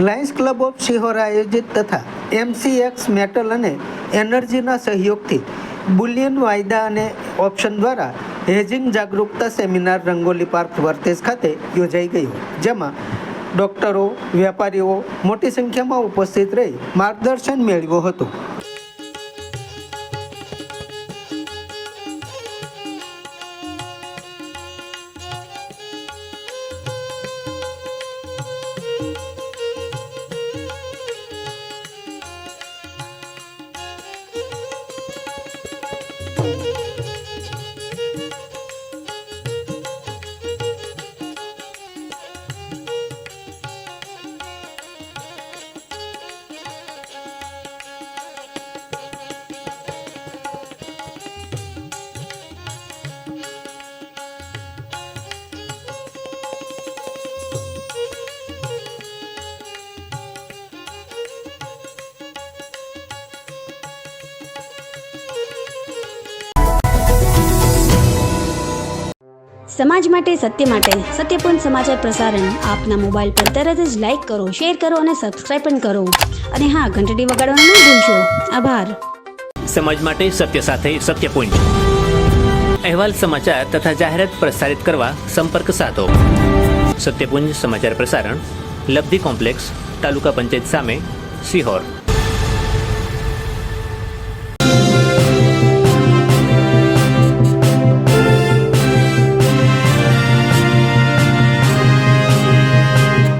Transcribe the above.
Lions club of Sihor આયોજિત તથા MCX metal અને એનર્જીના સહયોગથી બુલિયન વાયદા અને ઓપ્શન દ્વારા હેજિંગ જાગરૂકતા સેમિનાર રંગોલી પાર્ક વર્તેજ ખાતે યોજાઈ ગયો, જેમાં ડોક્ટરો, વેપારીઓ મોટી સંખ્યામાં ઉપસ્થિત રહી માર્ગદર્શન મેળવ્યું હતું. સમાજ માટે, સત્ય માટે, સત્યપૂર્ણ સમાચાર પ્રસારણ આપના મોબાઈલ પર તરત જ લાઈક કરો, શેર કરો અને સબસ્ક્રાઈબ પણ કરો. અને હા, ઘંટડી વગાડવાનું ન ભૂલશો. આભાર. સમાજ માટે સત્ય સાથે સત્યપૂર્ણ અહેવાલ, સમાચાર તથા જાહેરાત પ્રસારિત કરવા સંપર્ક સાધો. સત્યપુંજ સમાચાર પ્રસારણ, લબ્ધિ કોમ્પ્લેક્સ, તાલુકા પંચાયત સામે, સિહોર.